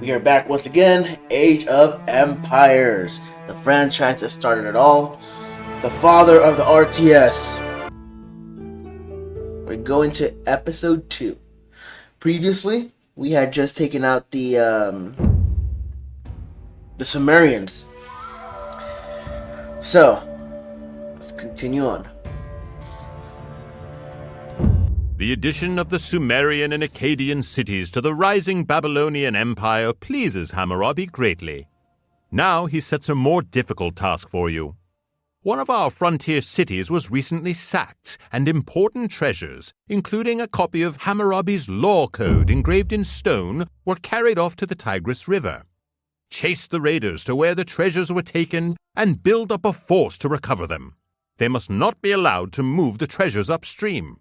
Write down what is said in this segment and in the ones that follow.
We are back once again, Age of Empires, the franchise that started it all, the father of the RTS. We're going to episode 2. Previously, we had just taken out the Sumerians. So, let's continue on. The addition of the Sumerian and Akkadian cities to the rising Babylonian Empire pleases Hammurabi greatly. Now he sets a more difficult task for you. One of our frontier cities was recently sacked, and important treasures, including a copy of Hammurabi's law code engraved in stone, were carried off to the Tigris River. Chase the raiders to where the treasures were taken and build up a force to recover them. They must not be allowed to move the treasures upstream.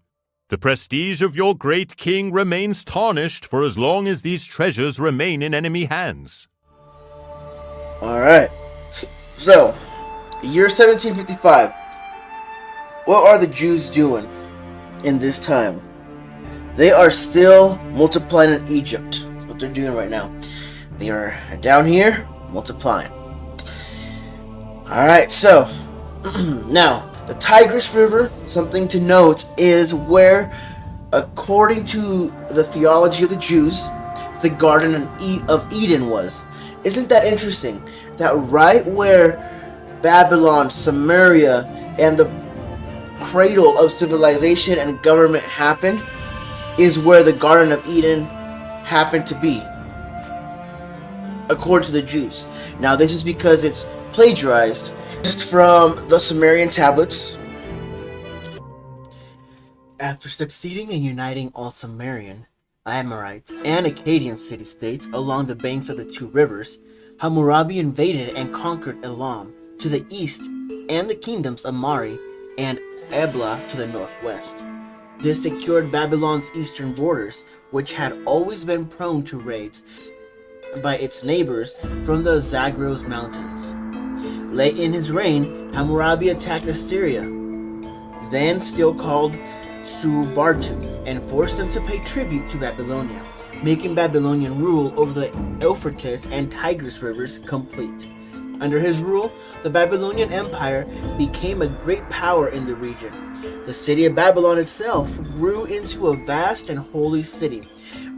The prestige of your great king remains tarnished for as long as these treasures remain in enemy hands. Alright, so, year 1755. What are the Jews doing in this time? They are still multiplying in Egypt. That's what they're doing right now. They are down here, multiplying. Alright, so, now, the Tigris River, something to note, is where, according to the theology of the Jews, the Garden of Eden was. Isn't that interesting? That right where Babylon, Samaria, and the cradle of civilization and government happened, is where the Garden of Eden happened to be, according to the Jews. Now, this is because it's plagiarized from the Sumerian tablets. After succeeding in uniting all Sumerian, Amorite, and Akkadian city-states along the banks of the two rivers, Hammurabi invaded and conquered Elam to the east and the kingdoms of Mari and Ebla to the northwest. This secured Babylon's eastern borders, which had always been prone to raids by its neighbors from the Zagros Mountains. Late in his reign, Hammurabi attacked Assyria, then still called Subartu, and forced them to pay tribute to Babylonia, making Babylonian rule over the Euphrates and Tigris rivers complete. Under his rule, the Babylonian Empire became a great power in the region. The city of Babylon itself grew into a vast and holy city,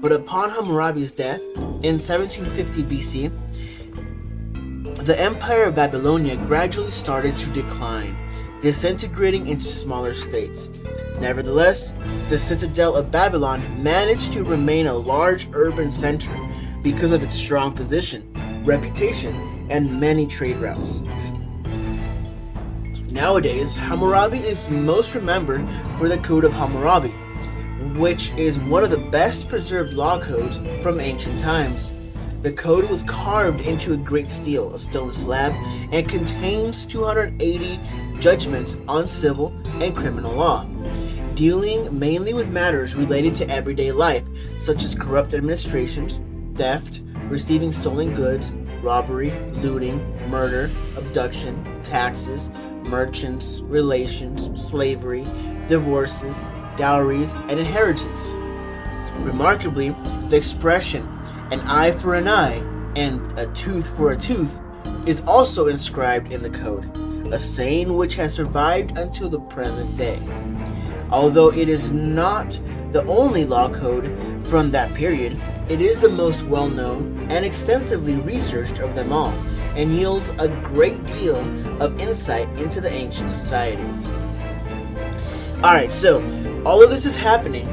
but upon Hammurabi's death in 1750 BC, the Empire of Babylonia gradually started to decline, disintegrating into smaller states. Nevertheless, the citadel of Babylon managed to remain a large urban center because of its strong position, reputation, and many trade routes. Nowadays, Hammurabi is most remembered for the Code of Hammurabi, which is one of the best preserved law codes from ancient times. The code was carved into a great steel, a stone slab, and contains 280 judgments on civil and criminal law, dealing mainly with matters related to everyday life, such as corrupt administrations, theft, receiving stolen goods, robbery, looting, murder, abduction, taxes, merchants, relations, slavery, divorces, dowries, and inheritance. Remarkably, the expression "an eye for an eye" and "a tooth for a tooth" is also inscribed in the code, a saying which has survived until the present day. Although it is not the only law code from that period, it is the most well-known and extensively researched of them all, and yields a great deal of insight into the ancient societies. Alright, so all of this is happening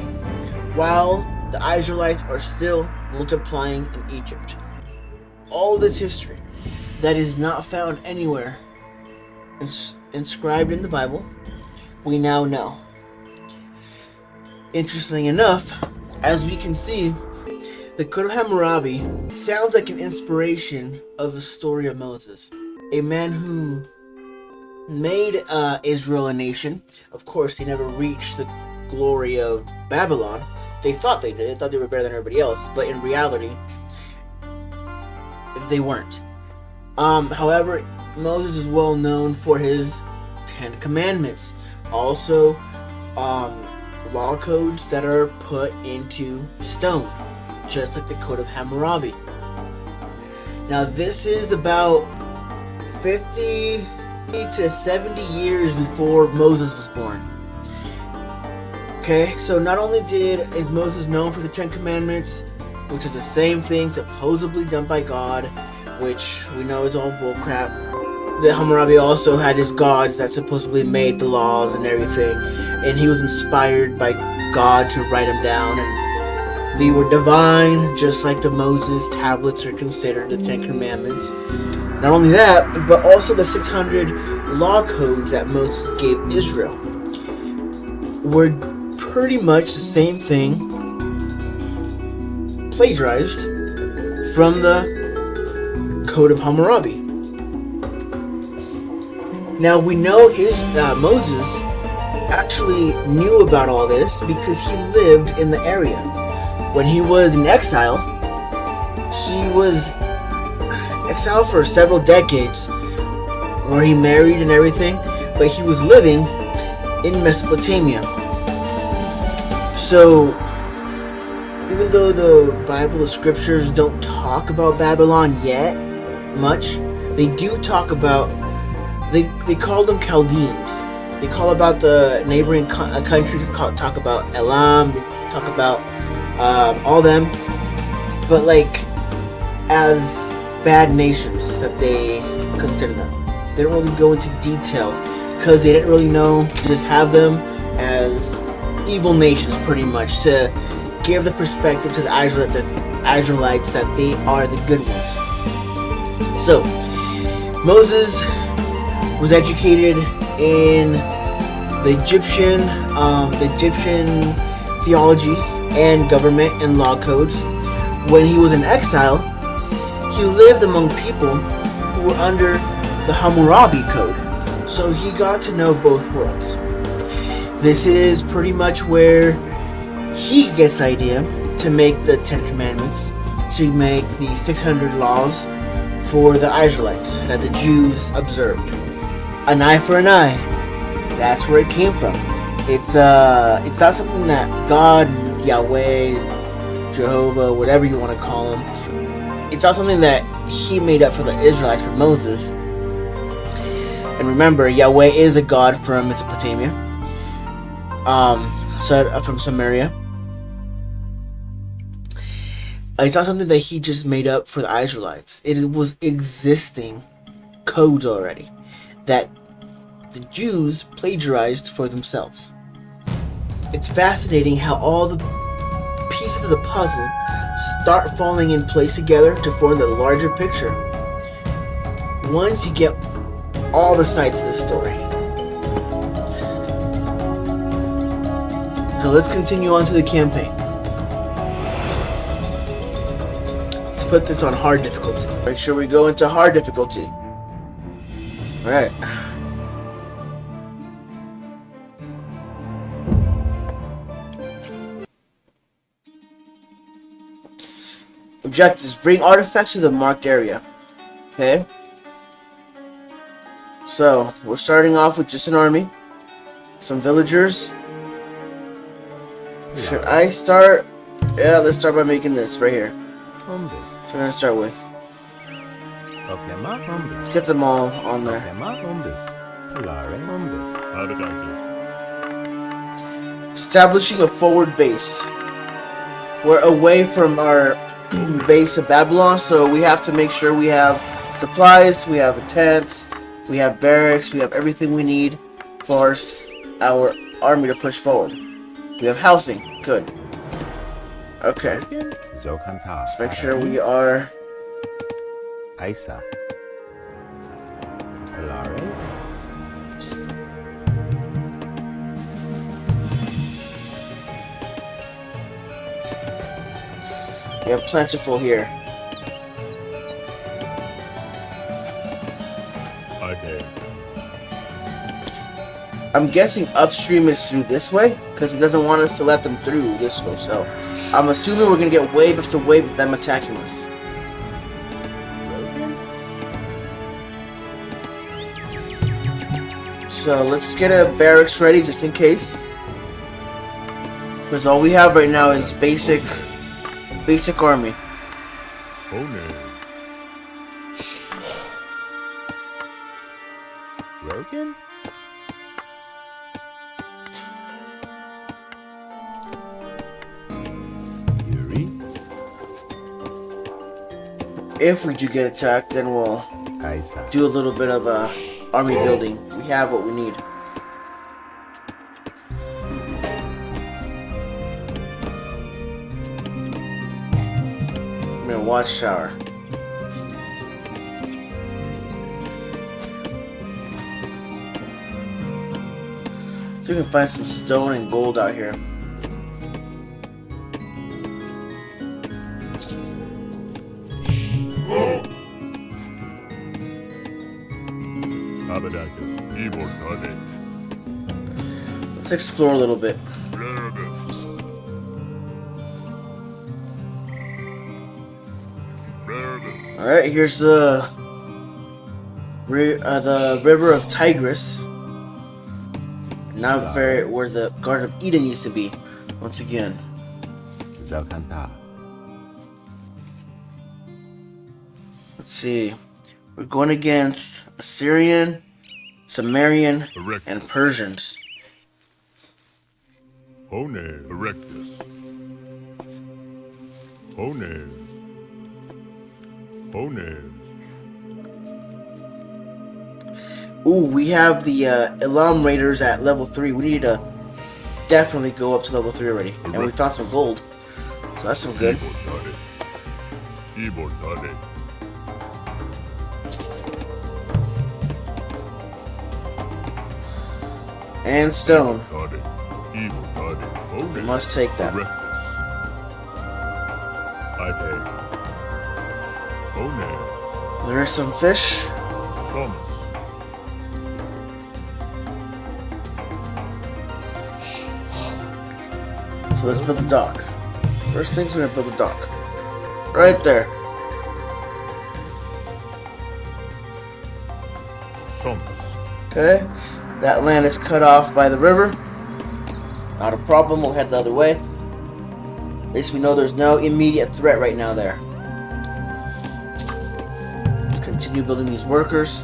while the Israelites are still multiplying in Egypt. All this history that is not found anywhere inscribed in the Bible, we now know. Interestingly enough, as we can see, the Code of Hammurabi sounds like an inspiration of the story of Moses, a man who made Israel a nation. Of course, he never reached the glory of Babylon. They thought they did. They thought they were better than everybody else, but in reality, they weren't. However, Moses is well known for his 10 Commandments. Also, law codes that are put into stone, just like the Code of Hammurabi. Now this is about 50 to 70 years before Moses was born. Okay, so not only is Moses known for the Ten Commandments, which is the same thing supposedly done by God, which we know is all bullcrap. The Hammurabi also had his gods that supposedly made the laws and everything, and he was inspired by God to write them down, and they were divine, just like the Moses tablets are considered the Ten Commandments. Not only that, but also the 600 law codes that Moses gave Israel were pretty much the same thing, plagiarized from the Code of Hammurabi. Now we know Moses actually knew about all this because he lived in the area. When he was in exile, he was exiled for several decades, where he married and everything, but he was living in Mesopotamia. So, even though the Bible, the scriptures don't talk about Babylon yet much, they do talk about, they call them Chaldeans. They call about the neighboring countries, talk about Elam, they talk about all them, but like as bad nations that they consider them. They don't really go into detail because they didn't really know. They just have them as evil nations, pretty much, to give the perspective to the Israelites that they are the good ones. So, Moses was educated in the Egyptian theology and government and law codes. When he was in exile, he lived among people who were under the Hammurabi Code, so he got to know both worlds. This is pretty much where he gets the idea to make the Ten Commandments, to make the 600 laws for the Israelites that the Jews observed. An eye for an eye. That's where it came from. It's not something that God, Yahweh, Jehovah, whatever you want to call him, it's not something that he made up for the Israelites, for Moses. And remember, Yahweh is a god from Mesopotamia, from Samaria. It's not something that he just made up for the Israelites. It was existing codes already that the Jews plagiarized for themselves. It's fascinating how all the pieces of the puzzle start falling in place together to form the larger picture once you get all the sides of the story. So let's continue on to the campaign. Let's put this on hard difficulty. Make sure we go into hard difficulty. Alright. Objectives: bring artifacts to the marked area. Okay. So, we're starting off with just an army. Some villagers. Should I start? Yeah, let's start by making this right here. So we're gonna start with. Let's get them all on there. Establishing a forward base. We're away from our base of Babylon, so we have to make sure we have supplies, we have tents, we have barracks, we have everything we need for our army to push forward. We have housing. Good. Okay. Let's make sure we are... We have plentiful here. Okay. I'm guessing upstream is through this way, because he doesn't want us to let them through this way, so I'm assuming we're going to get wave after wave of them attacking us. So let's get a barracks ready just in case. Because all we have right now is basic army. Oh no. if we do get attacked, then we'll do a little bit of army building. We have what we need. I'm gonna watchtower. So we can find some stone and gold out here. Let's explore a little bit. Alright, here's the river of Tigris. Not very where the Garden of Eden used to be. Once again. Let's see. We're going against Assyrian, Sumerian, and Persians. Hone erectus. Hone. Ooh, we have the Elam Raiders at level 3. We need to definitely go up to level 3 already. And we found some gold. So that's some good. And stone. We must take that. There is some fish. So let's build a dock. First things, we're gonna build a dock. Right there. Okay. That land is cut off by the river. Not a problem, we'll head the other way. At least we know there's no immediate threat right now there. Let's continue building these workers.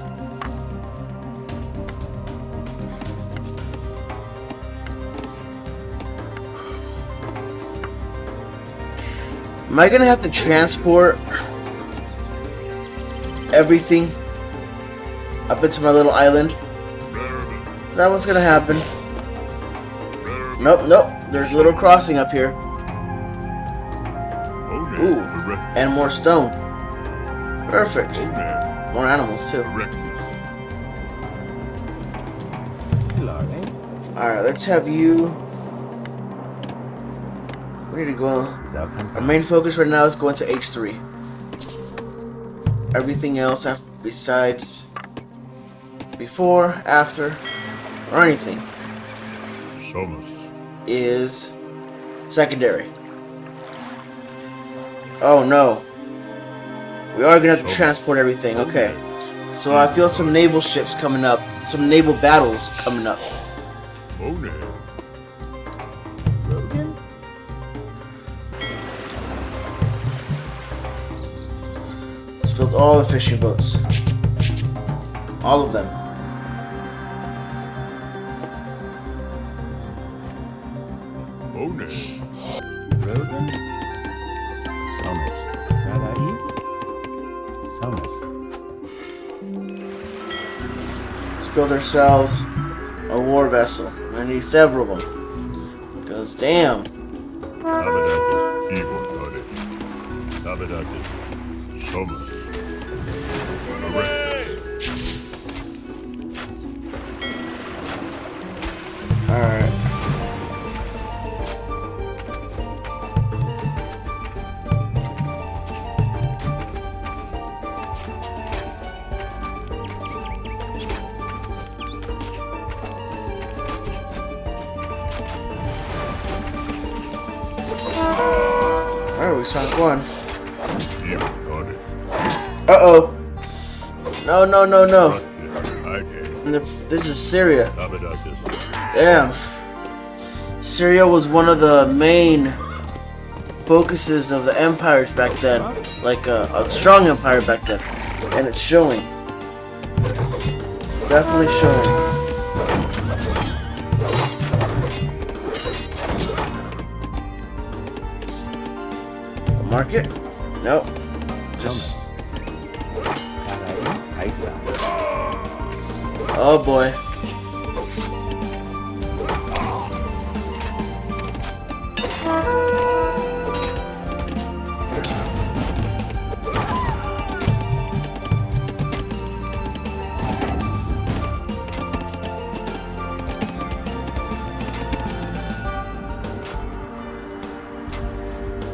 Am I gonna have to transport everything up into my little island? Is that what's gonna happen? Nope. There's a little crossing up here. Ooh, and more stone. Perfect. More animals too. Alright, let's have you. We need to go. Our main focus right now is going to H3. Everything else besides before, after, or anything is secondary. Oh no. We are gonna have to transport everything. Okay. So I feel some naval ships coming up. Some naval battles coming up. Let's build all the fishing boats. All of them. Let's build ourselves a war vessel. I need several of them. Because damn. Alright. Alright, we sunk one. Uh-oh. No. This is Syria. Damn. Syria was one of the main focuses of the empires back then. Like a strong empire back then. And it's showing. It's definitely showing. Market? Nope. Just Aisa. Oh boy.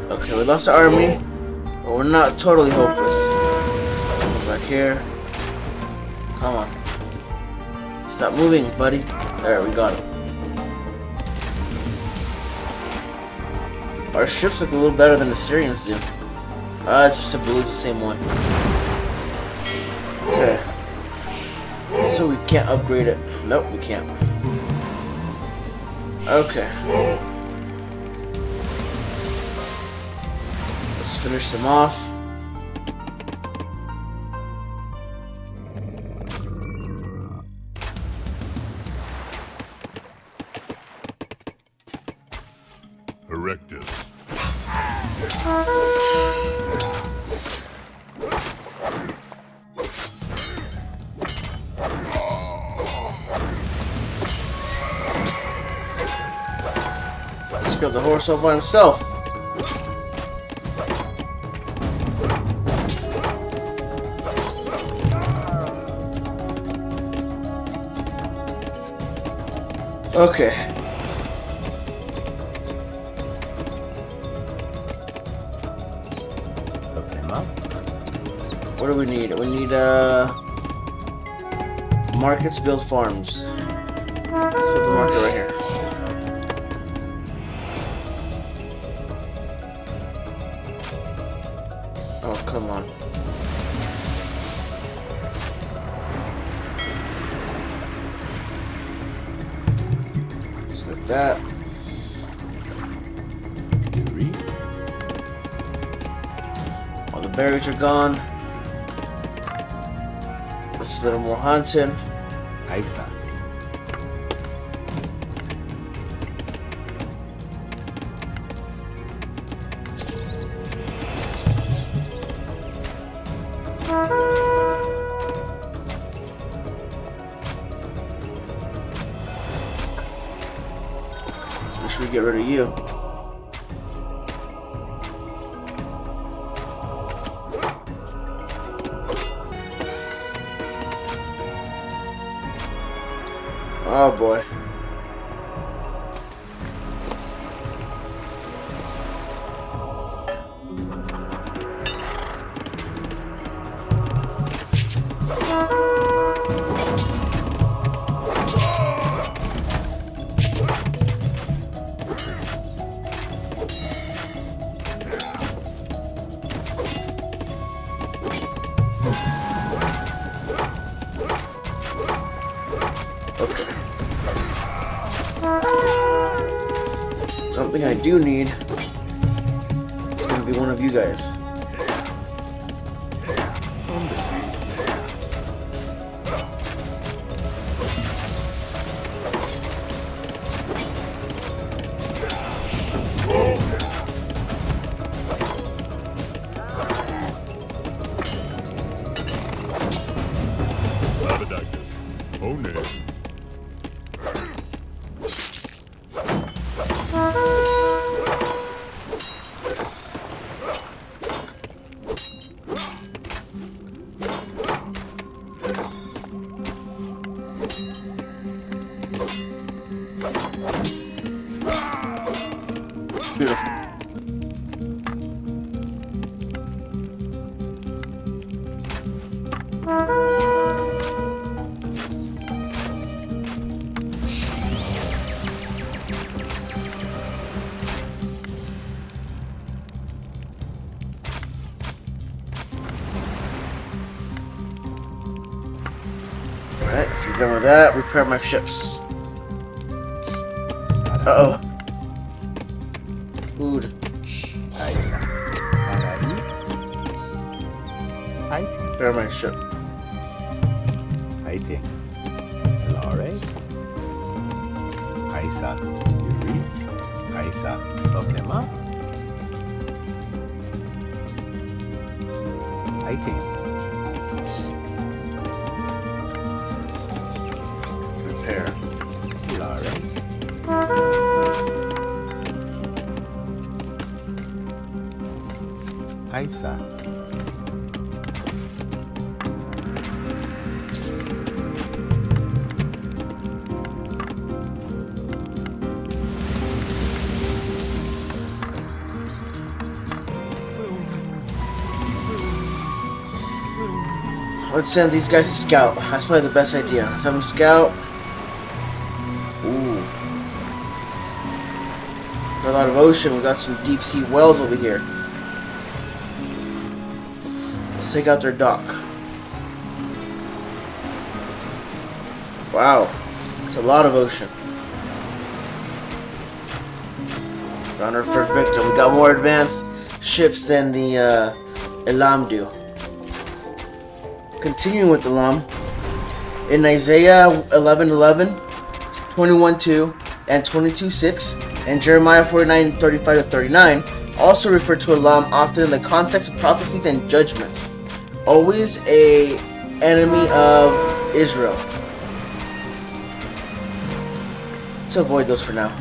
Okay, we lost our army, but we're not totally hopeless. Let's move back here. Come on. Stop moving, buddy. There, we got him. Our ships look a little better than the Syrians do. It's just I believe the same one. Okay. So we can't upgrade it. Nope, we can't. Okay. Let's finish them off. Erectus. Let's get the horse all by himself. Okay. What do we need? We need markets, build farms. Let's put the market right here. Oh, come on. Let's get that. All the berries are gone. Let's do a little more hunting. Aisa. So we should get rid of you. Oh boy. Okay. Something I do need. It's gonna be one of you guys. Oh no. Beautiful. Alright, if you're done with that, repair my ships. Uh-oh. Food. Aisa. Marari. Fighting. Repair my ship. Fighting. Lore. Aisa. Yuri. Aisa. Okema. Fighting. Aisa. Let's send these guys to scout. That's probably the best idea. Let's have them scout. Ooh. Got a lot of ocean. We got some deep sea wells over here. Let's take out their dock. Wow. It's a lot of ocean. Found our first victim. We got more advanced ships than the Elam do. Continuing with Elam, in Isaiah 11:11, 21:2, and 22:6, and Jeremiah 49:35-39, also refer to Elam often in the context of prophecies and judgments. Always a enemy of Israel. Let's avoid those for now.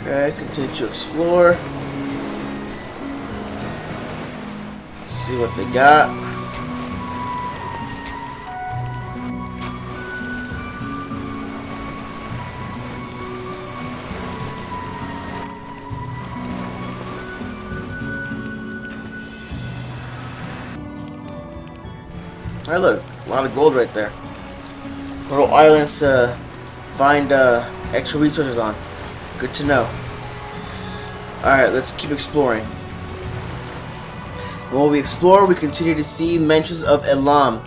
Okay, continue to explore. See what they got. Hey, look, a lot of gold right there. Little islands to find extra resources on. Good to know. Alright, let's keep exploring. While we explore, we continue to see mentions of Elam.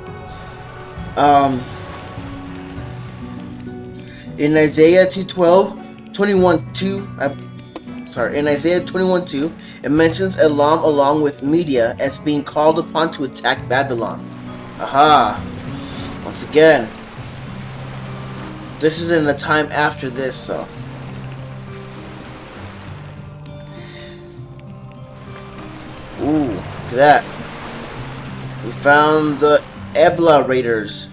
In Isaiah 21:2, it mentions Elam along with Media as being called upon to attack Babylon. Aha! Once again, this is in the time after this, so. Ooh, look at that. We found the Ebla Raiders.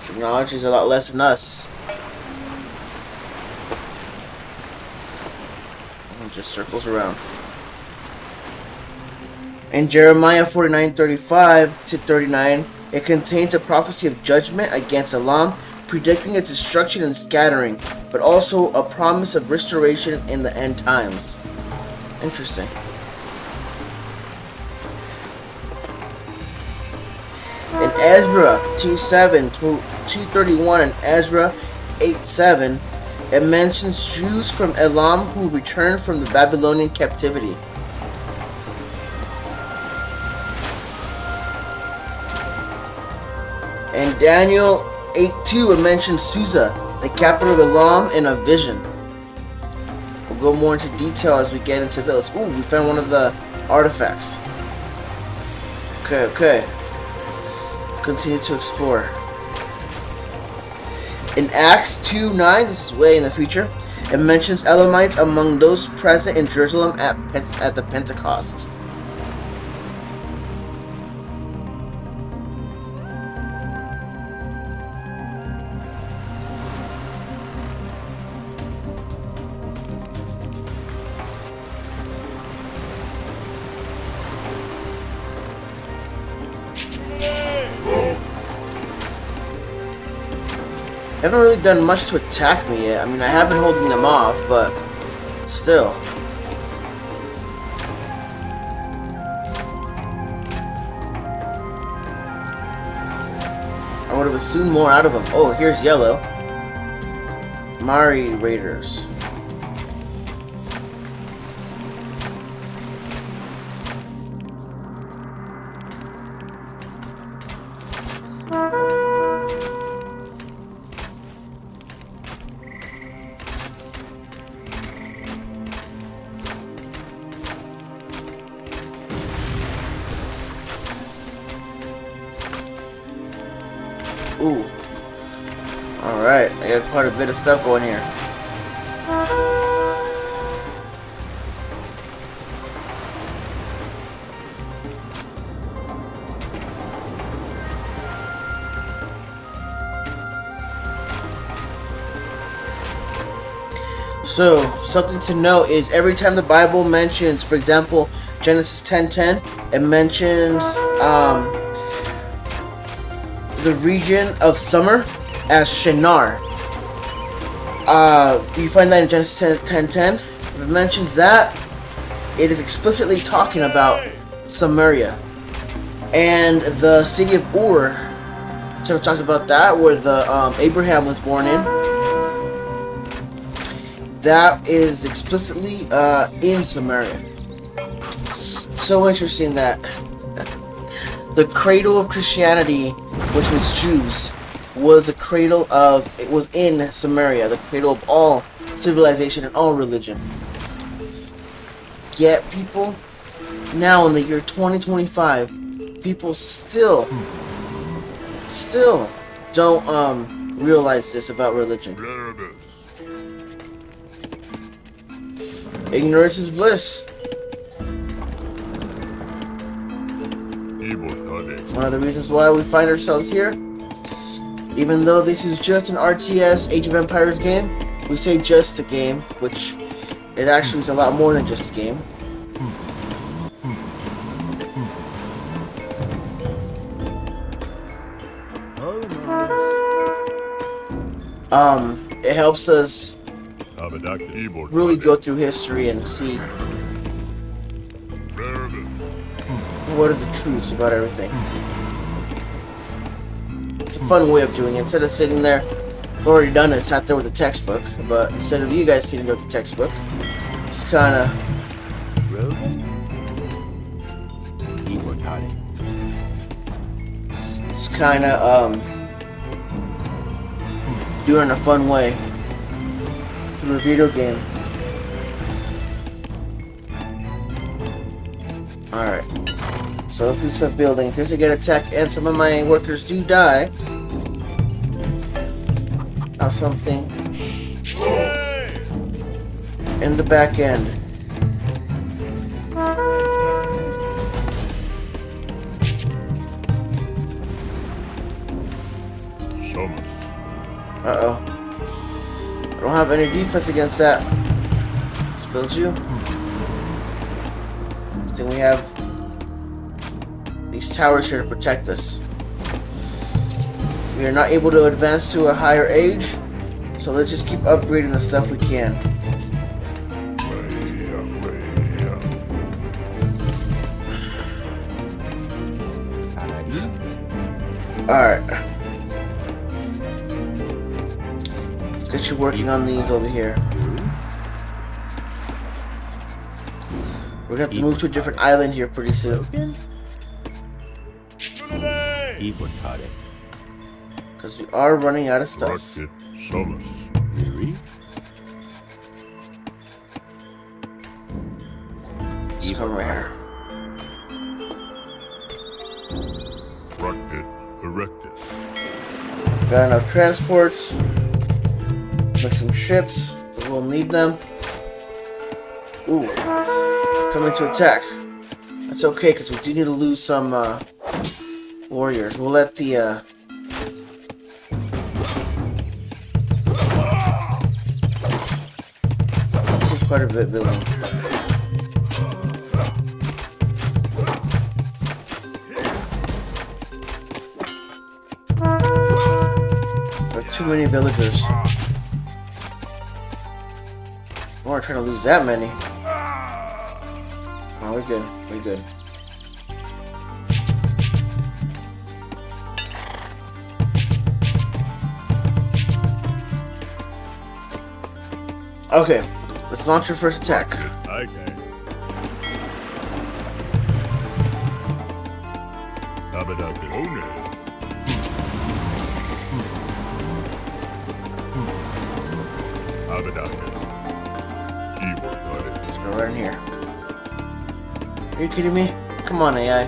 Technology is a lot less than us. It just circles around. In Jeremiah 49:35-39, it contains a prophecy of judgment against Elam, predicting its destruction and scattering, but also a promise of restoration in the end times. Interesting. In Ezra 2:7-2:31 and Ezra 8:7, it mentions Jews from Elam who returned from the Babylonian captivity. In Daniel 8:2, it mentions Susa, the capital of Elam, in a vision. We'll go more into detail as we get into those. Ooh, we found one of the artifacts. Okay. Let's continue to explore. In Acts 2:9, this is way in the future, it mentions Elamites among those present in Jerusalem at the Pentecost. They haven't really done much to attack me yet. I mean, I have been holding them off, but still. I would have assumed more out of them. Oh, here's yellow. Mari Raiders. Ooh. Alright, I got quite a bit of stuff going here. So, something to note is every time the Bible mentions, for example, Genesis 10:10, it mentions the region of summer as Shinar. You find that in Genesis 10:10. If it mentions that, it is explicitly talking about Samaria. And the city of Ur, so it talks about that, where the Abraham was born in. That is explicitly in Samaria. So interesting that the cradle of Christianity, which was Jews, was it was in Samaria, the cradle of all civilization and all religion. Yet people, now in the year 2025, people still don't realize this about religion. Ignorance is bliss. It's one of the reasons why we find ourselves here. Even though this is just an RTS Age of Empires game, we say just a game, which it actually is a lot more than just a game. It helps us really go through history and see what are the truths about everything. It's a fun way of doing it. Instead of sitting there, I've already done it, sat there with a textbook, but instead of you guys sitting there with the textbook, it's kind of doing it in a fun way through a video game. Alright. So let's do some building. In case I get attacked and some of my workers do die. Have something in the back end. Uh-oh. I don't have any defense against that. Let's build you. Then we have these towers here to protect us. We are not able to advance to a higher age, so let's just keep upgrading the stuff we can. Alright. Let's get you working on these over here. We're gonna have to move to a different island here pretty soon. Because we are running out of stuff. Just come right here. Got enough transports. Make some ships. We'll need them. Ooh. Coming to attack. That's okay, because we do need to lose some warriors. We'll let the this is quite a bit building. There are too many villagers. We're not trying to lose that many. Oh, we're good. We're good. Okay, let's launch your first attack. Let's go right in here. Are you kidding me? Come on, AI.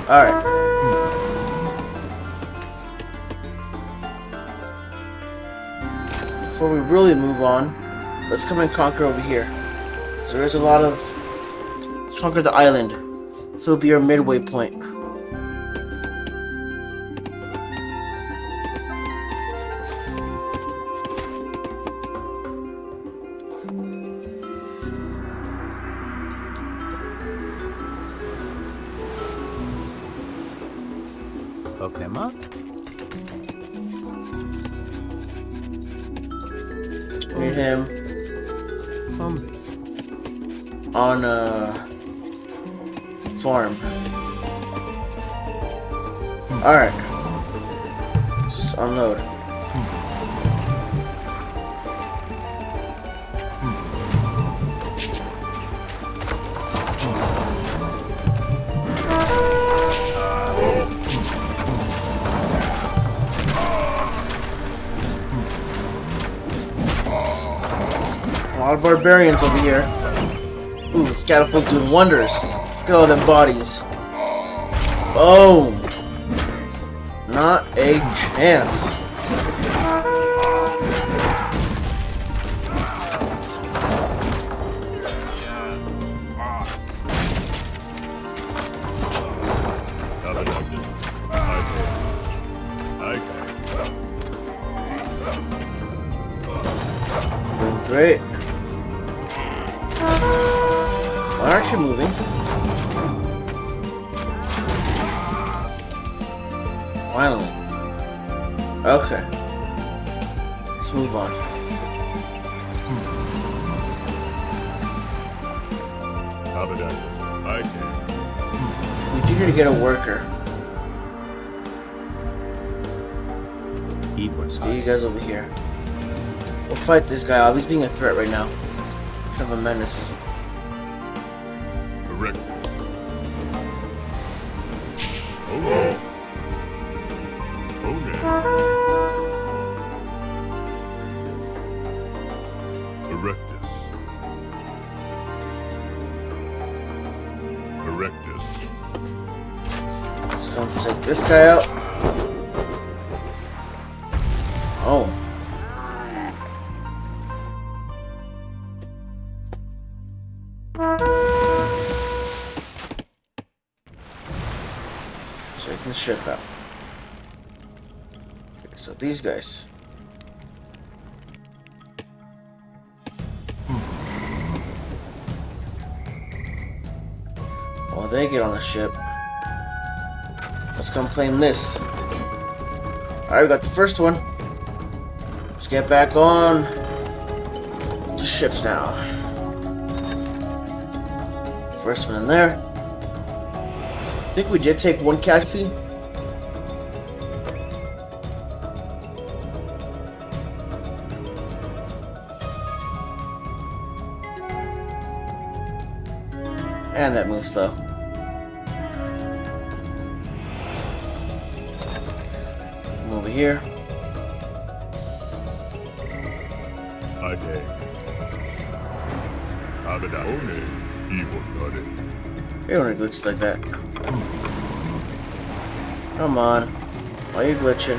Alright. Before we really move on, let's come and conquer over here. So there's a lot of... Let's conquer the island. This will be our midway point. Okay, ma? Meet him Hombres. on a farm. Alright. Let's unload. A lot of barbarians over here. Ooh, this catapult's doing wonders. Look at all them bodies. Boom! Not a chance. Great. Why aren't you moving? Finally. Okay. Let's move on. We do need to get a worker. Let's get you guys over here. We'll fight this guy off. He's being a threat right now. Kind of a menace. Correct. Okay. Erectus. Erectus. Let's go take this guy out. Oh. Taking the ship out. Okay, so these guys. While they get on the ship, let's come claim this. Alright, we got the first one. Let's get back on to ships now. First one in there. I think we did take one casualty. And that moves slow. Come over here. Okay. You don't glitch like that. Come on. Why are you glitching?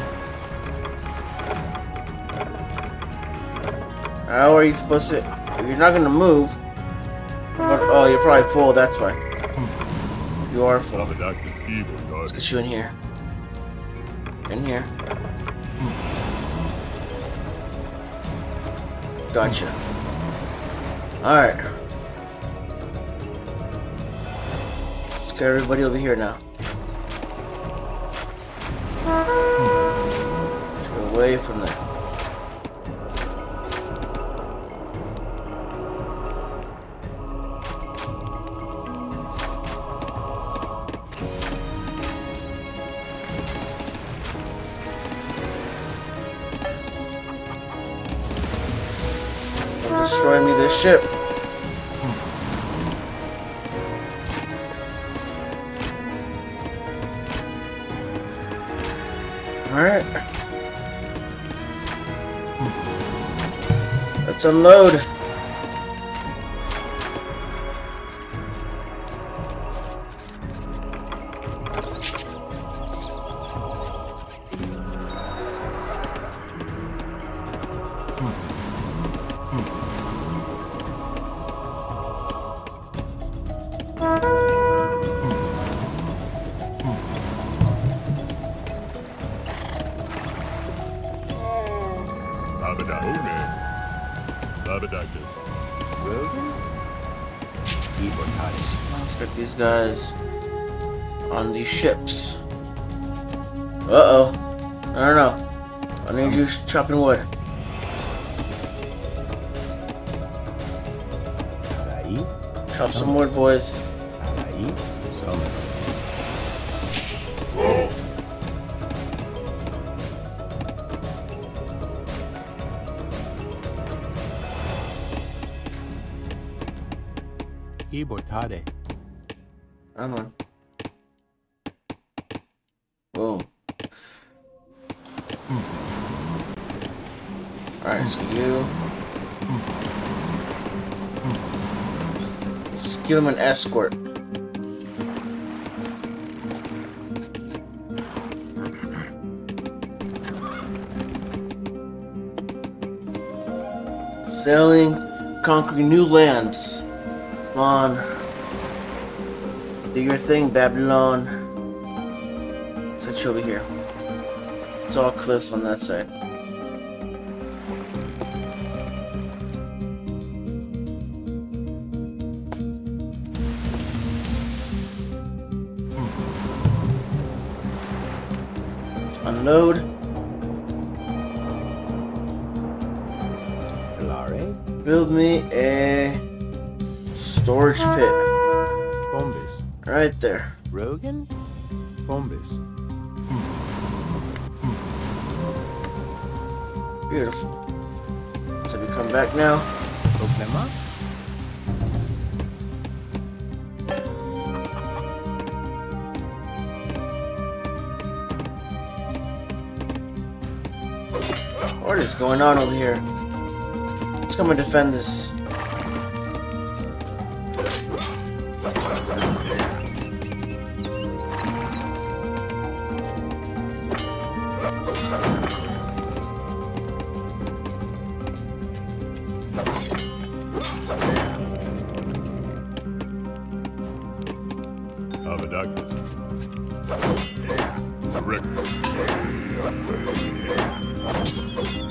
How are you supposed to... If you're not gonna move... But, oh, you're probably full, that's why. You are full. Let's get you in here. In here. Gotcha. Alright. Let's get everybody over here now. Get you away from there. Destroy me this ship. Alright. Let's unload. Let's get these guys on these ships. Uh-oh. I don't know. I need you chopping wood. Ahí. Chop some wood, boys. Ahí. Somos. Y botare. Come on. Boom. Alright, so you... Let's give him an escort. Sailing, conquering new lands. Come on. Do your thing, Babylon. Switch over here. It's all cliffs on that side. Let's unload. Clare. Build me a storage pit. Bombes. Right there. Rogan. Bombes. Beautiful. So we come back now. Problema. What is going on over here? Let's come and defend this.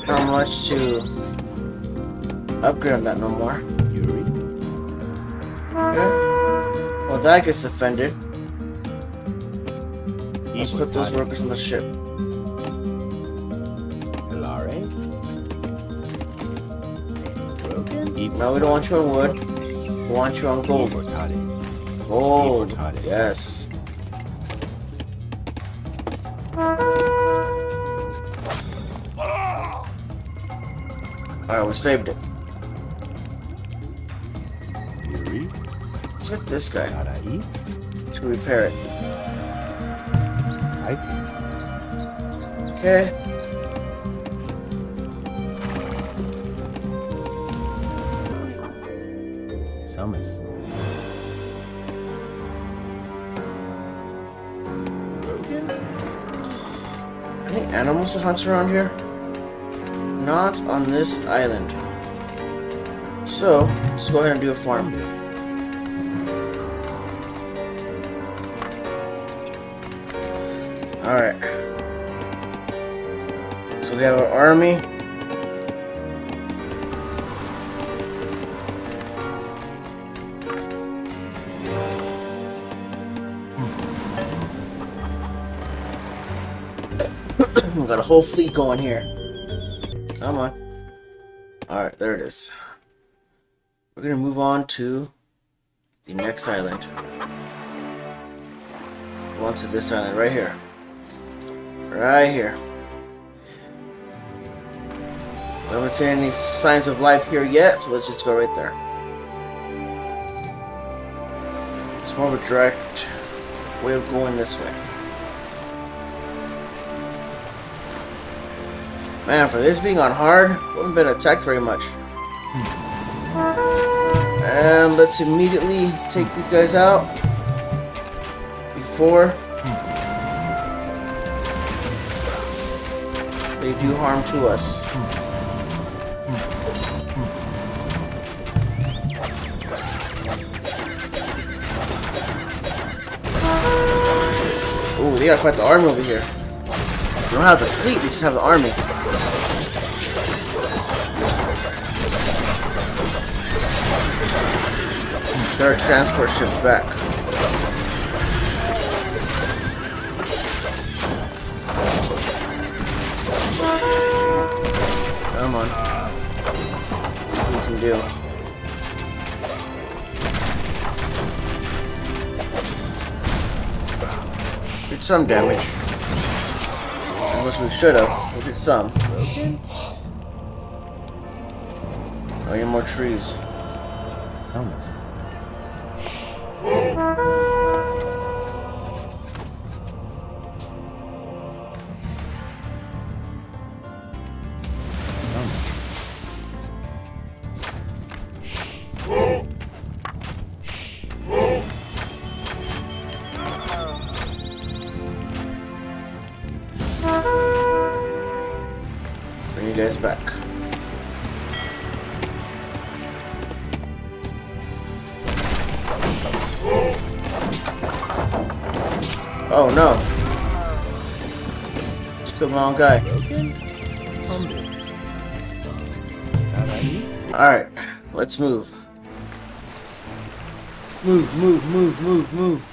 Not much to upgrade on that no more. Yuri. Okay. Well, that gets offended. Let's put those workers on the ship. Clare. Rogan. No, we don't want you on wood. We want you on gold. Gold. Yes. Alright, we saved it. Yuri. Let's get this guy Ahí. to repair it. Fighting. Okay. Summers. Rogan. Any animals to hunt around here? Not on this island. So, let's go ahead and do a farm. Alright. So we have our army. We got a whole fleet going here. Come on. Alright, there it is. We're gonna move on to the next island. Go on to this island right here. Right here. We haven't seen any signs of life here yet, so let's just go right there. It's more of a direct way of going this way. Man, for this being on hard, we haven't been attacked very much. And let's immediately take these guys out before they do harm to us. Ooh, they got quite the army over here. They don't have the fleet, they just have the army. There are transport ships back. Come on. See what we can do. Did some damage. As much as we should have. We did some. Oh, yeah, more trees. Samus. Bring you guys back. Oh no! Just killed my own guy. Alright, let's move. Move.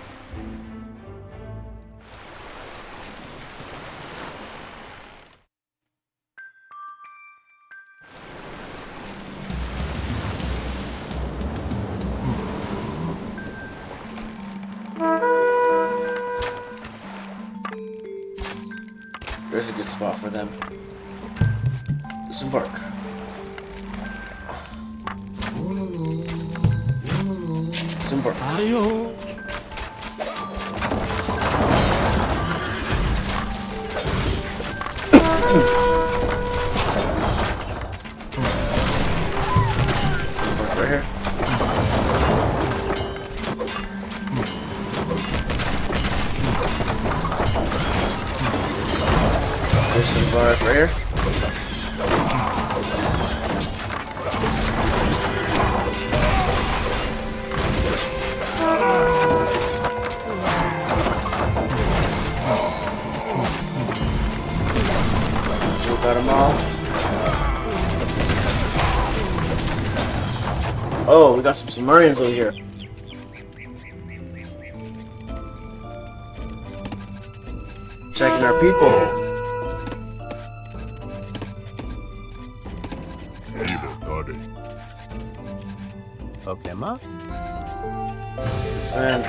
There's a good spot for them. Disembark. Disembark. Disembark right here. Disembark right here. So we got them all. Oh, we got some Sumerians over here. Checking our people. Pokemon? Defend.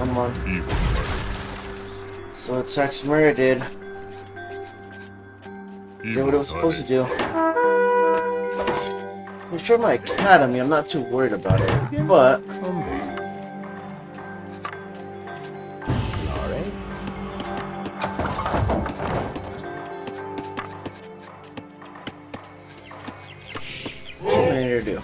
Come on. So attack Samaria did. Did what it was supposed to do. I'm sure my academy, I'm not too worried about it. But something I need to do.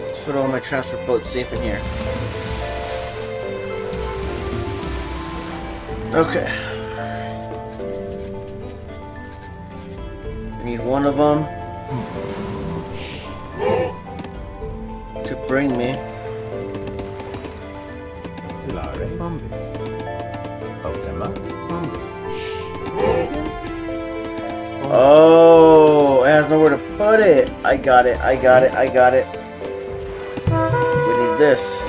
Let's put all my transport boats safe in here. Okay. I need one of them to bring me. Oh, it has nowhere to put it. I got it. We need this.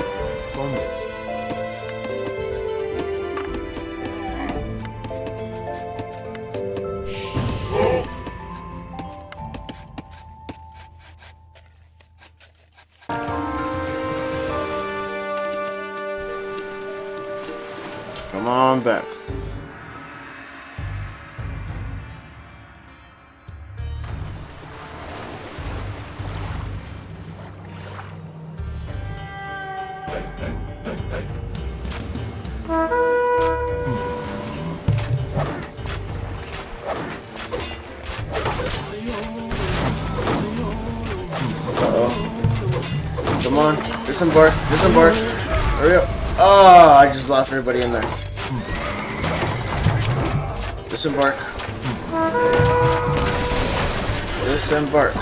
Come on back. on. Disembark. Disembark. Hurry up. Oh, I just lost everybody in there. Disembark. Disembark.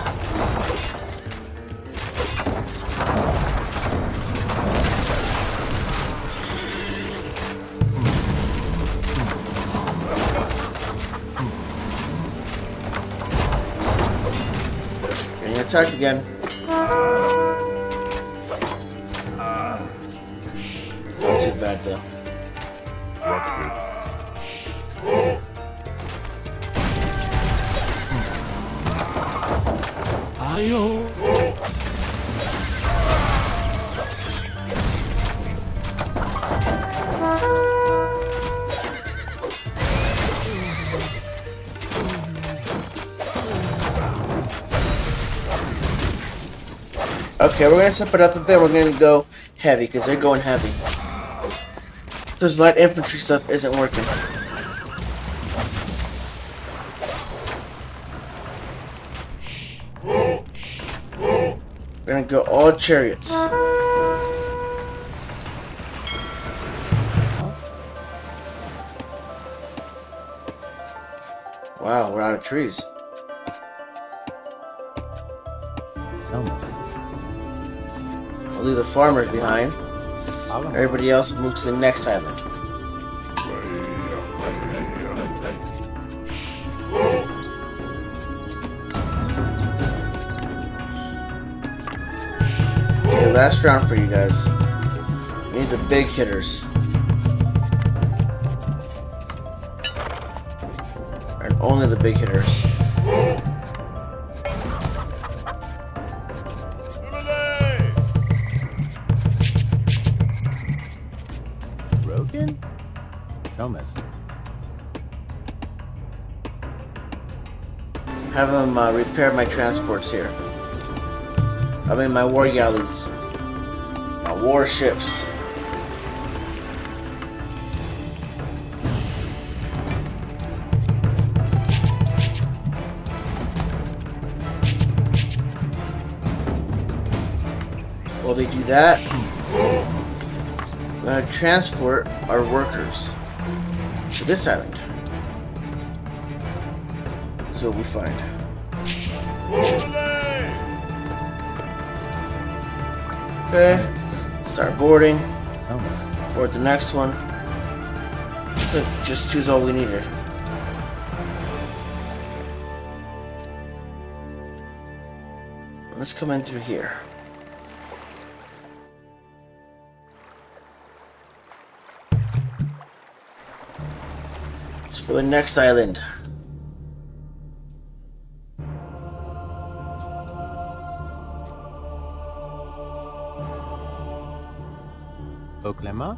Getting attacked again. It's not too bad though. Okay, we're gonna step it up a bit. We're gonna go heavy because they're going heavy. This light infantry stuff isn't working. We're gonna go all chariots. Wow, we're out of trees. Selmas. We'll leave the farmers behind. Everybody else will move to the next island. Okay, last round for you guys. We need the big hitters. And only the big hitters. Broken? Selmas. Have them repair my transports here. I mean my war galleys. My warships. While they do that, we're going to transport our workers to this island. See what we find. Okay, start boarding. Selmas. Board the next one. So just choose all we needed. Let's come in through here. It's for the next island. Oklema?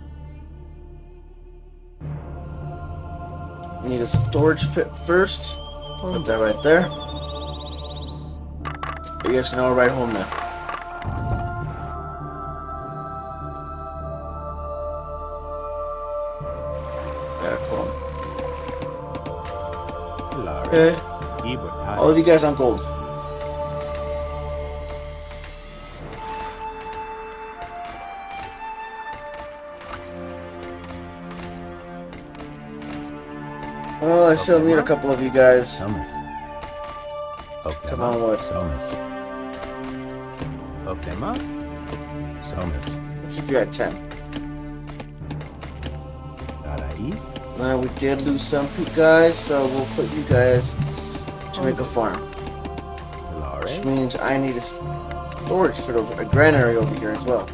Need a storage pit first. Put that right there. You guys can all ride home now. Yeah, cool. Okay. All of you guys on gold. Well, I still need a couple of you guys. Selmas. Come on, what? Selmas. Oklema? Selmas. I'll keep you at 10. Darai? Now we did lose some guys, so we'll put you guys to make a farm. Which Lare? means I need a storage for a granary over here as well.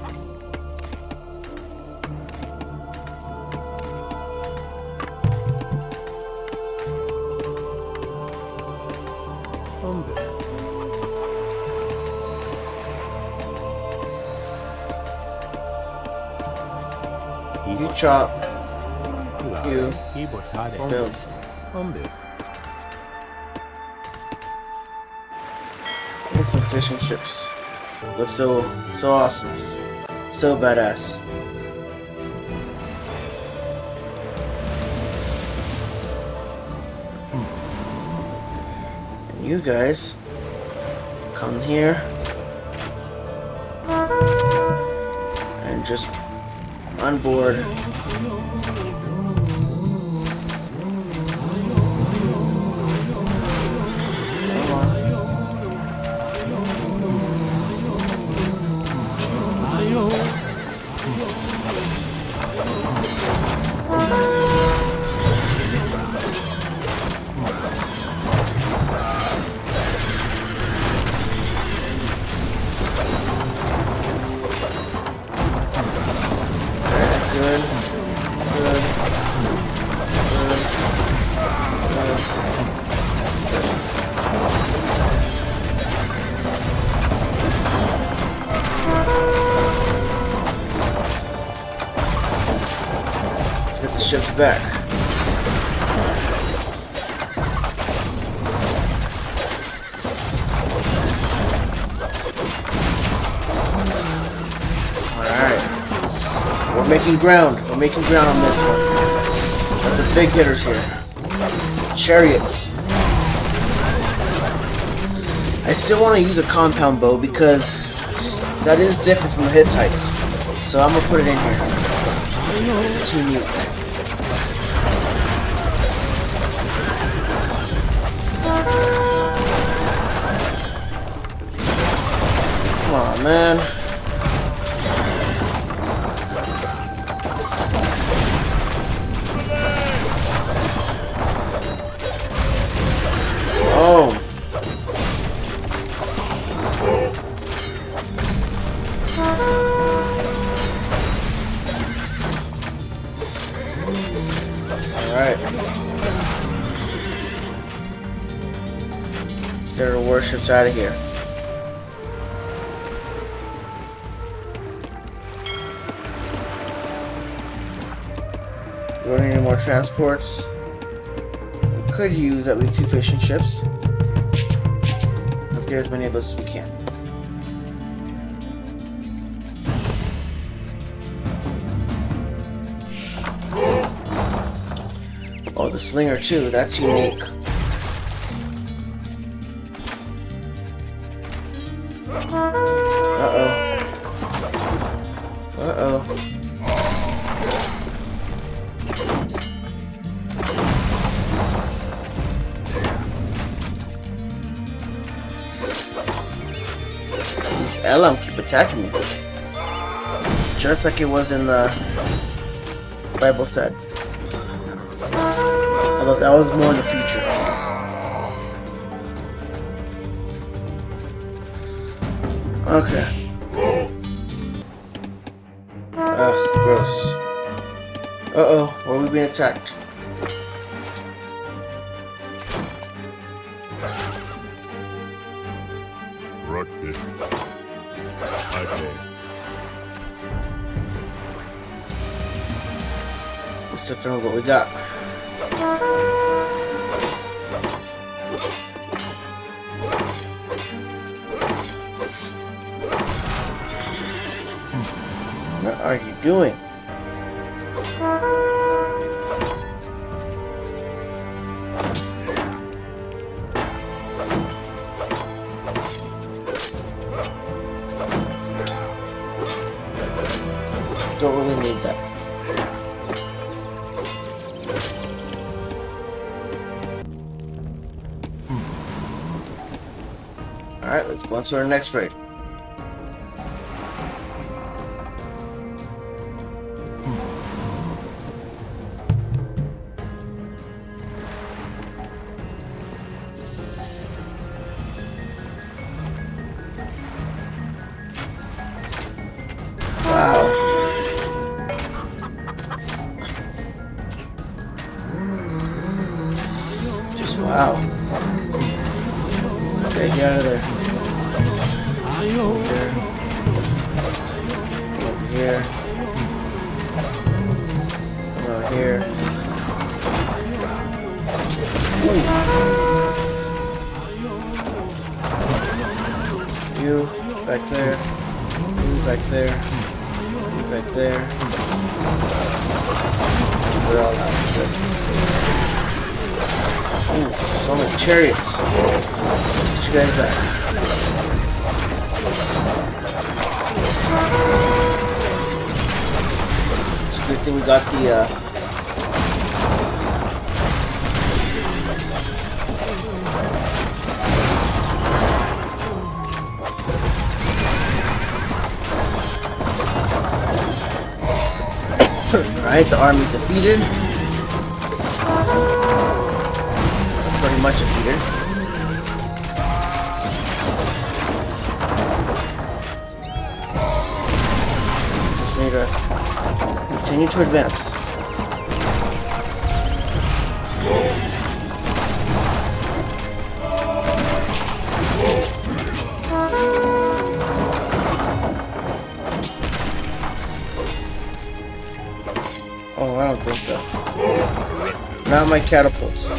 You chop. You build. Get some fishing ships. Look so awesome. So badass. And you guys come here. I'm just on board. Let's get the ships back. Alright. We're making ground. We're making ground on this one. Got the big hitters here. Chariots. I still want to use a compound bow because that is different from the Hittites. So I'm gonna put it in here. It's unique. Come on, man. Oh. Alright. Let's get our warships out of here. We don't need any more transports. We could use at least 2 fishing ships. Let's get as many of those as we can. Oh, the slinger too, that's unique. Uh-oh. Uh-oh. These Elam keep attacking me. Just like it was in the Bible said. Although that was more in the future. Okay. Ugh, gross. Uh-oh, where are we being attacked? Let's defend what we got. What are you doing? Don't really need that. Alright, let's go on to our next raid. Wow. Just wow. Okay, get out of there. Over here. Come over here. Ooh. You back there. You back there. You back there. They're all out. Good. Ooh, so many chariots. Get you guys back. Good thing we got the Alright, the army's defeated. Pretty much defeated. Just need to continue to advance. Oh, I don't think so. Not my catapults.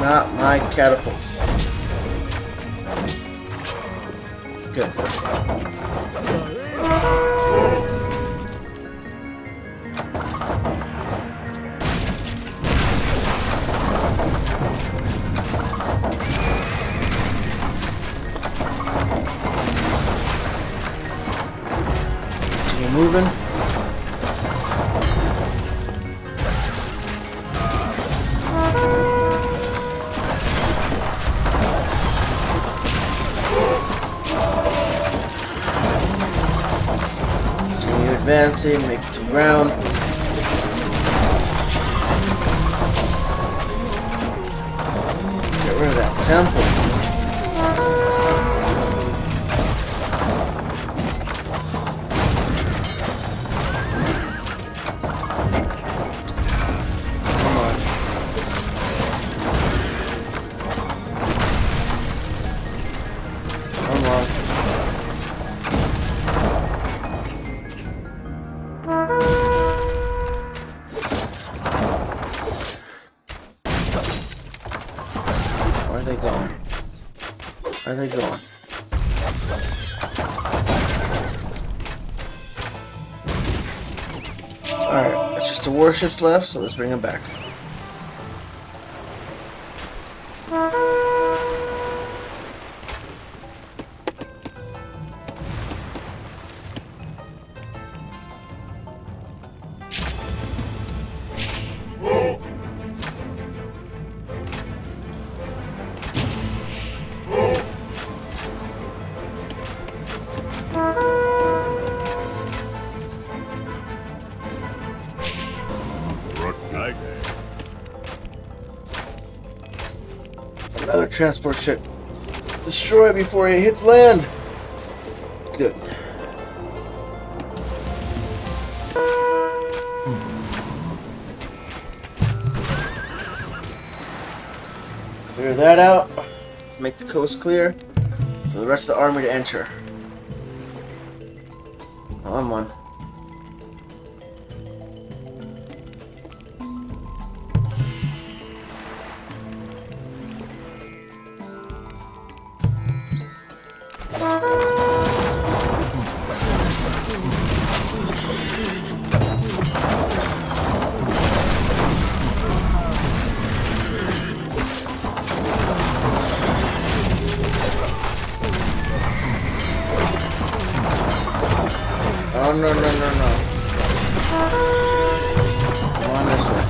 Not my catapults. Good. Continue moving. Advancing, making some ground. Get rid of that temple. Come on. Come on. Where are they going? Where are they going? Alright, it's just the warships left, so let's bring them back. Another transport ship. Destroy it before it hits land. Good. Clear that out. Make the coast clear for the rest of the army to enter. Come on. Oh, no, no, no, no. Come on this way.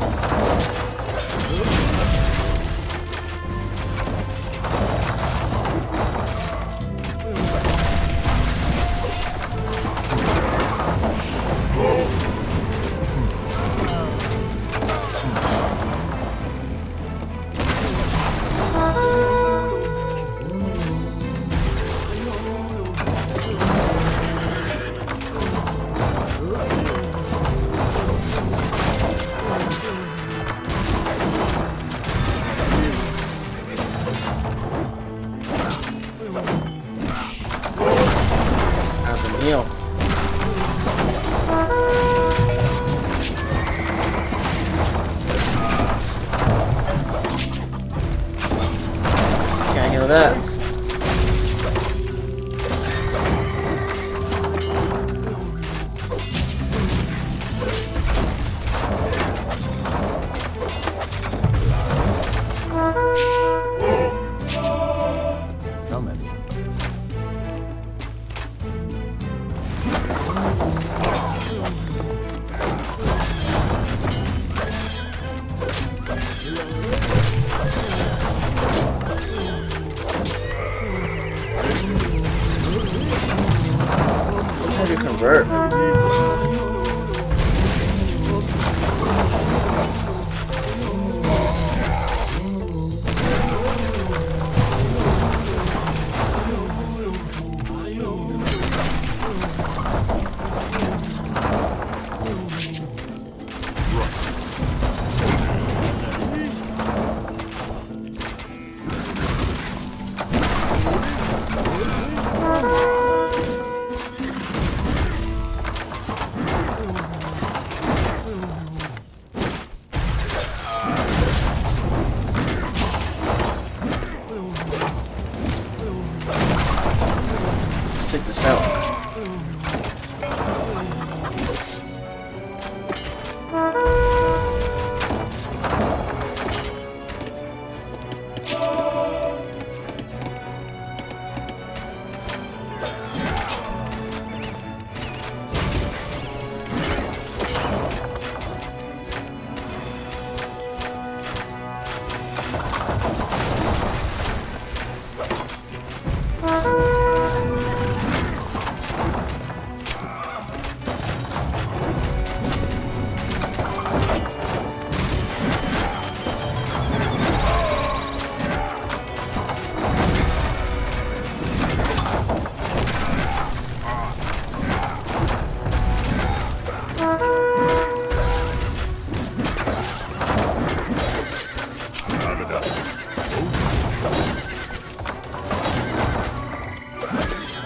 this out.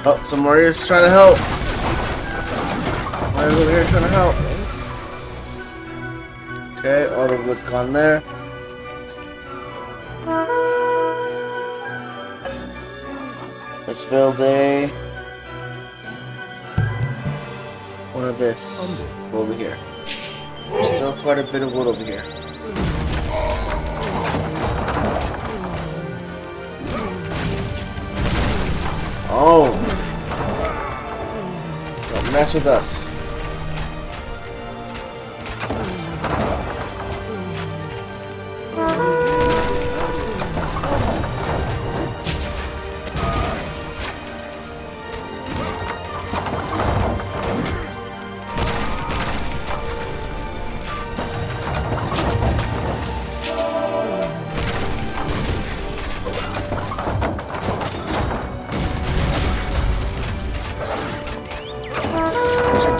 Oh, some warriors trying to help. Warriors over here trying to help. Okay, all the wood's gone there. Let's build one of this for over here. There's still quite a bit of wood over here. Oh! Don't mess with us.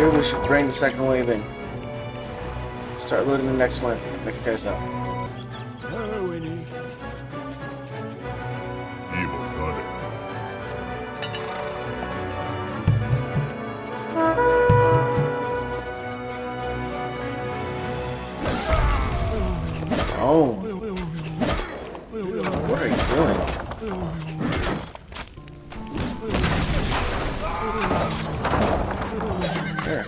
We should bring the second wave in. Start loading the next one. Next guys out. Evil God. Oh. What are you doing? There.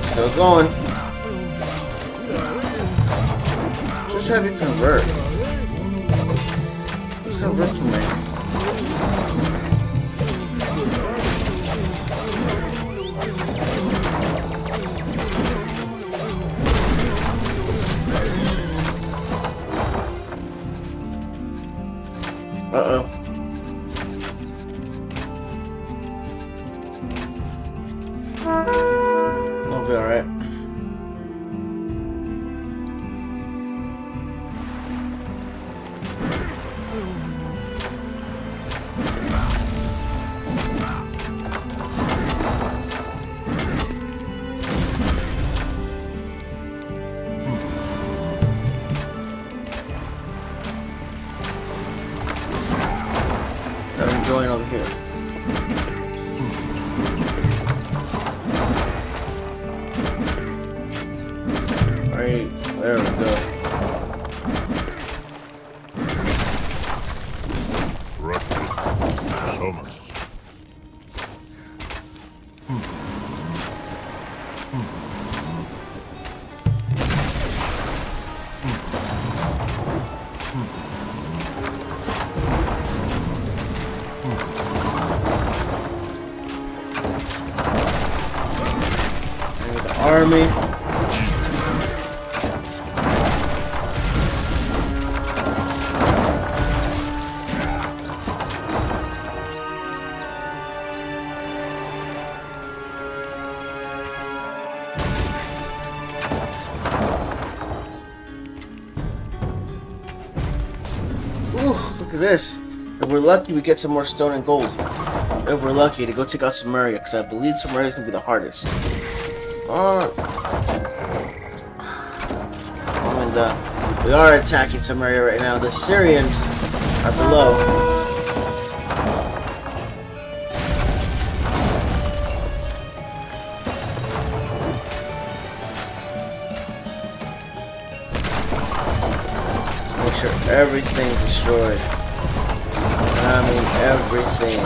Still going. Just have you convert. Just convert for me. Uh-oh. I'll be alright. I'm join over here. Alright, there we go. Thomas. Army. Ooh, look at this. If we're lucky, we get some more stone and gold. If we're lucky, to go take out Samaria, because I believe Samaria is going to be the hardest. We are attacking some area right now. The Syrians are below. Let's make sure everything's destroyed. I mean everything.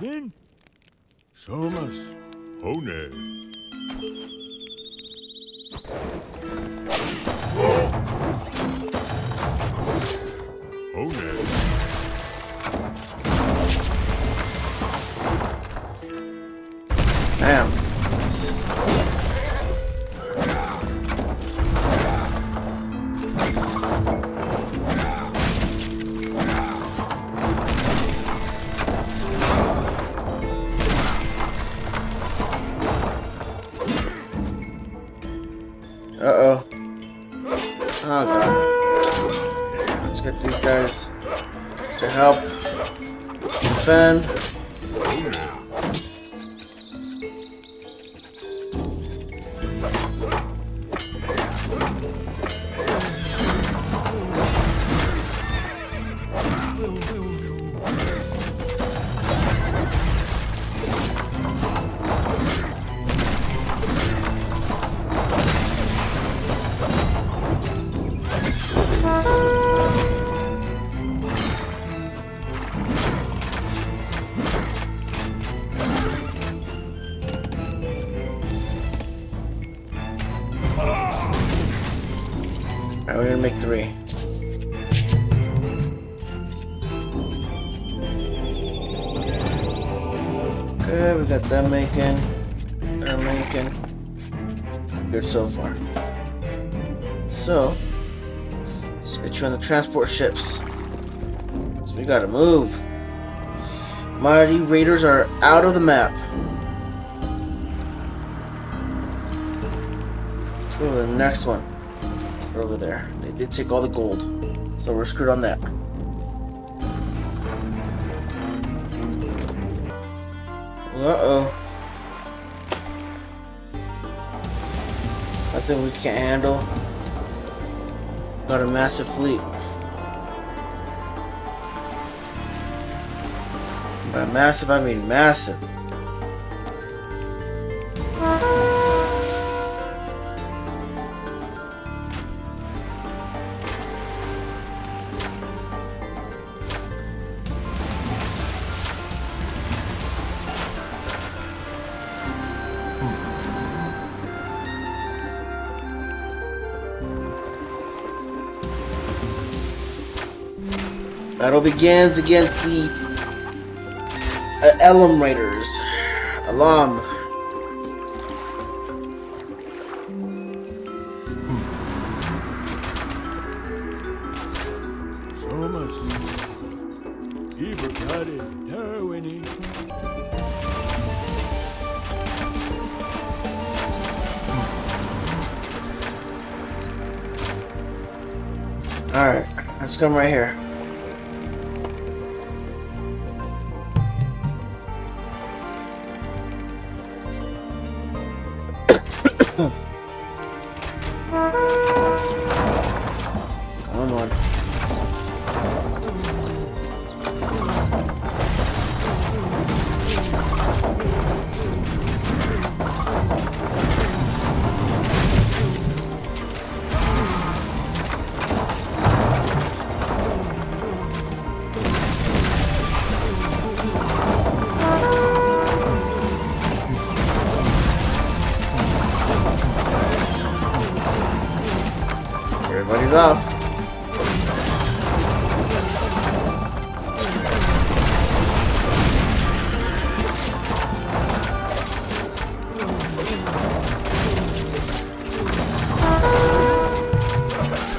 Again? Somas. Hone. Hone. Damn. Uh-oh. Oh, God. Let's get these guys to help defend. Alright, we're gonna make 3. Good, we got them making. They're making. Good so far. So, let's get you on the transport ships. So we gotta move. Mighty Raiders are out of the map. Let's go to the next one. They're over there. They did take all the gold. So we're screwed on that. Uh-oh. Nothing we can't handle. Got a massive fleet. By massive, I mean massive. Battle begins against the Elam Raiders. Alam. Somas. Iberkade. Darwini. Alright, let's come right here. Come on. Everybody's off.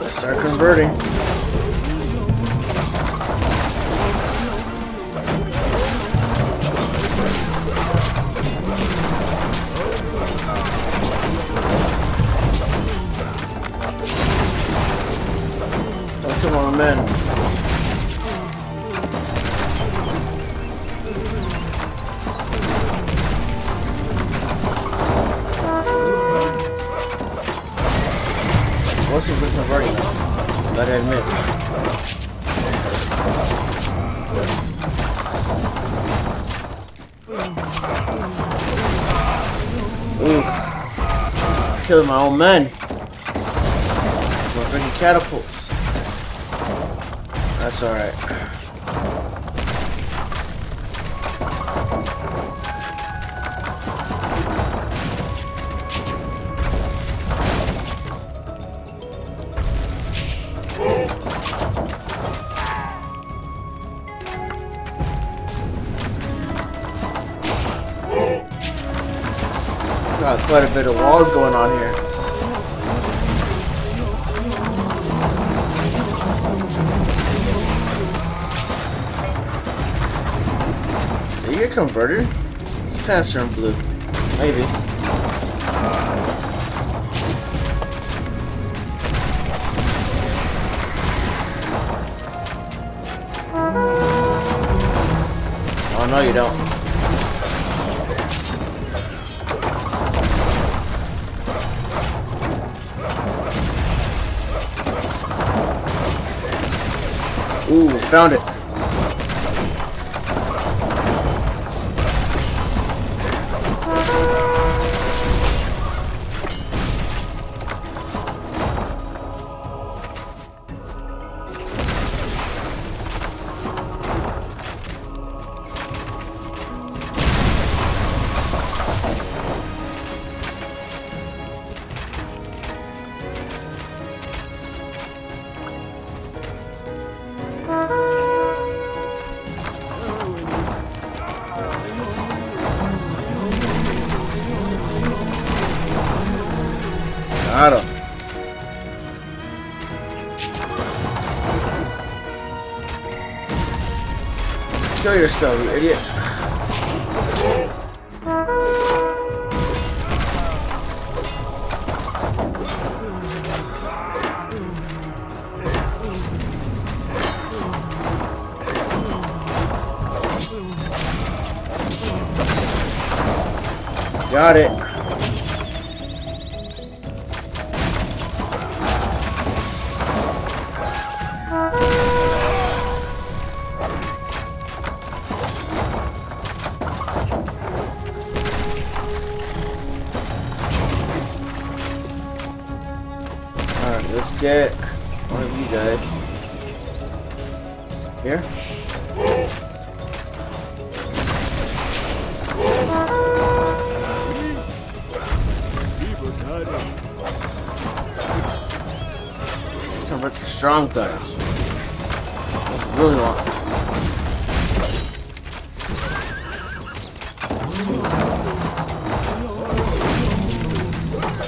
Let's start converting. actually good converting them. Gotta admit. Oof. Killing my own men. My freaking catapults. That's alright. Got quite a bit of walls going on here. Did you get converted? This pants are in blue. Maybe. Oh no, you don't. Ooh, found it. Got him. Kill yourself, you idiot. Got it. Alright, let's get one of you guys. Here? Let's convert to strong guys. That's what I really want.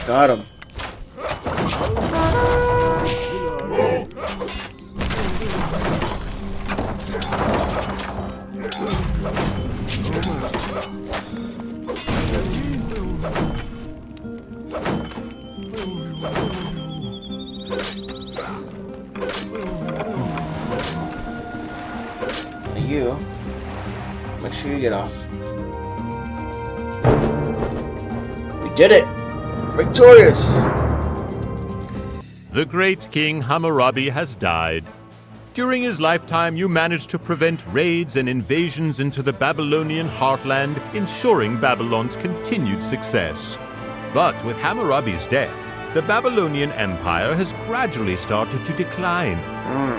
Got him. You make sure you get off. We did it! Victorious! The great King Hammurabi has died. During his lifetime, you managed to prevent raids and invasions into the Babylonian heartland, ensuring Babylon's continued success. But with Hammurabi's death, the Babylonian Empire has gradually started to decline.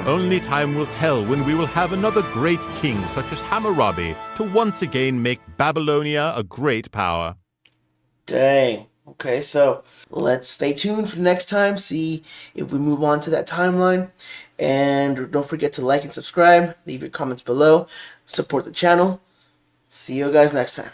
Only time will tell when we will have another great king such as Hammurabi to once again make Babylonia a great power. Dang. Okay, so let's stay tuned for the next time, see if we move on to that timeline. And don't forget to like and subscribe, leave your comments below, support the channel. See you guys next time.